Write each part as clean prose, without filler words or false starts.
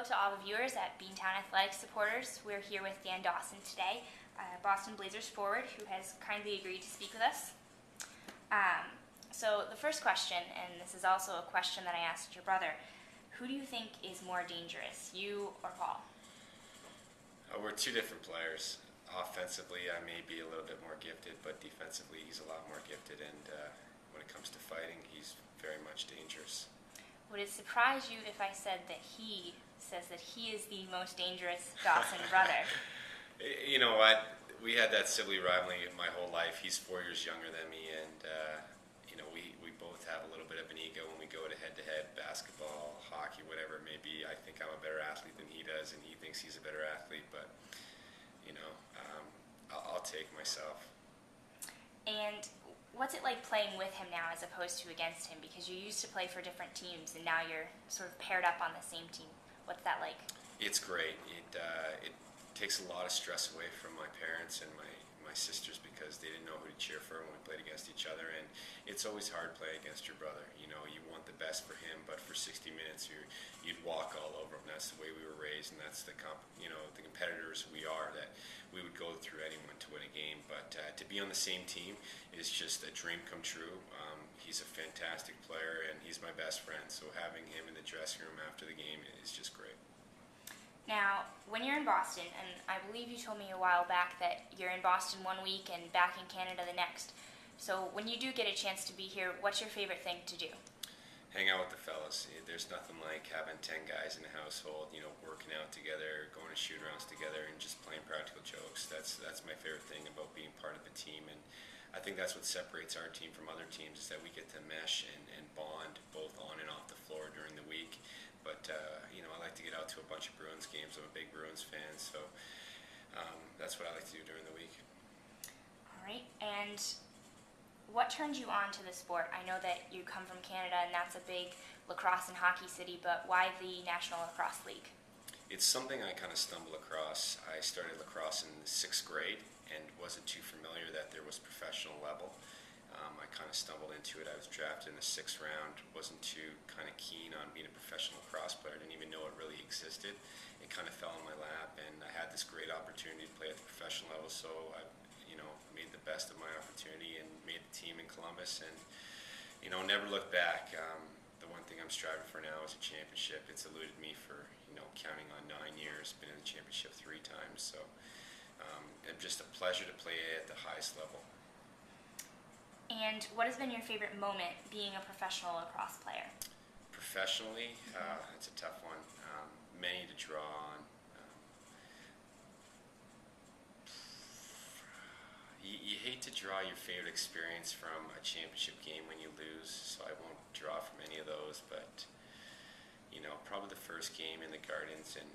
hello to all the viewers at Beantown Athletics supporters. We're here with Dan Dawson today, Boston Blazers forward, who has kindly agreed to speak with us. So the first question, and this is also a question that I asked your brother, who do you think is more dangerous, you or Paul? We're two different players. Offensively, I may be a little bit more gifted, but defensively, he's a lot more gifted, and when it comes to fighting, he's very much dangerous. Would it surprise you if I said that he says that he is the most dangerous Dawson brother? You know what? We had that sibling rivalry my whole life. He's 4 years younger than me, and we both have a little bit of an ego when we go to head-to-head basketball, hockey, whatever it may be. I think I'm a better athlete than he does, and he thinks he's a better athlete, but I'll take myself. And what's it like playing with him now as opposed to against him? Because you used to play for different teams, and now you're sort of paired up on the same team. What's that like? It's great. It takes a lot of stress away from my parents and my sisters because they didn't know who to cheer for when we played against each other, and it's always hard playing against your brother. You want the best for him, but for 60 minutes you'd walk all over him. That's the way we were raised, and that's the competitors we are, that we would go through anyone to win a game. But to be on the same team is just a dream come true. He's a fantastic player, and he's my best friend, so having him in the dressing room after the game is just great. Now, when you're in Boston, and I believe you told me a while back that you're in Boston one week and back in Canada the next, so when you do get a chance to be here, what's your favorite thing to do? Hang out with the fellas. There's nothing like having 10 guys in the household, working out together, going to shoot-arounds together, and just playing practical jokes. That's my favorite thing about being part of a team, and I think that's what separates our team from other teams, is that we get to mesh and bond both on and off the floor during the week. But I like to get out to a bunch of Bruins games. I'm a big Bruins fan, so that's what I like to do during the week. All right, and what turned you on to the sport? I know that you come from Canada, and that's a big lacrosse and hockey city, but why the National Lacrosse League? It's something I kind of stumbled across. I started lacrosse in the 6th grade and wasn't too familiar that there was professional level. I kind of stumbled into it. I was drafted in the 6th round, wasn't too kind of keen on being a professional lacrosse player. I didn't even know it really existed. It kind of fell in my lap, and I had this great opportunity to play at the professional level, so I made the best of my opportunity and made the team in Columbus, and never looked back. The one thing I'm striving for now is a championship. It's eluded me for counting on 9 years, been in the championship 3 times, so it's just a pleasure to play at the highest level. And what has been your favorite moment being a professional lacrosse player? Professionally, it's a tough one. Many to draw on. You hate to draw your favorite experience from a championship game when you lose, so I won't draw from any of those, but probably the first game in the Gardens, and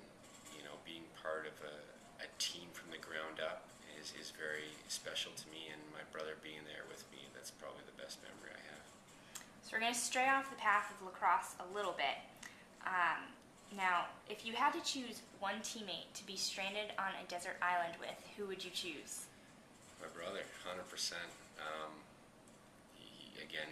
being part of a team from the ground up is very special to me, and my brother being there with me, that's probably the best memory I have. So we're going to stray off the path of lacrosse a little bit. Now, if you had to choose one teammate to be stranded on a desert island with, who would you choose? My brother, 100%.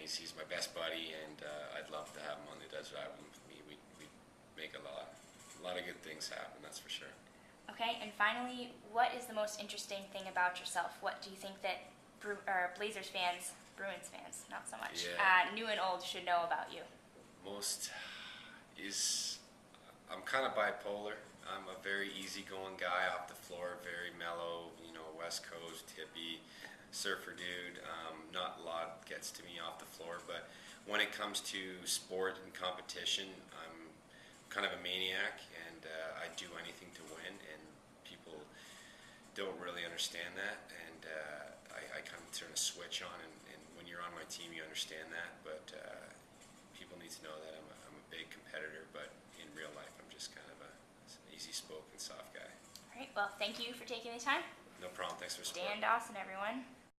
He's my best buddy, and I'd love to have him on the desert island with me. We'd make a lot of good things happen, that's for sure. Okay, and finally, what is the most interesting thing about yourself? What do you think that Blazers fans, Bruins fans, not so much, new and old, should know about you? Most is I'm kind of bipolar. I'm a very easygoing guy off the floor, very mellow, West Coast, hippie, surfer dude. Not a lot gets to me off the floor, but when it comes to sport and competition, I'm kind of a maniac, and I do anything to win, and people don't really understand that, and I kind of turn a switch on, and when you're on my team you understand that, but people need to know that I'm a big competitor, but in real life I'm just kind of an easy-spoken, soft guy. All right, well, thank you for taking the time. No problem. Thanks for supporting. Dan Dawson, everyone.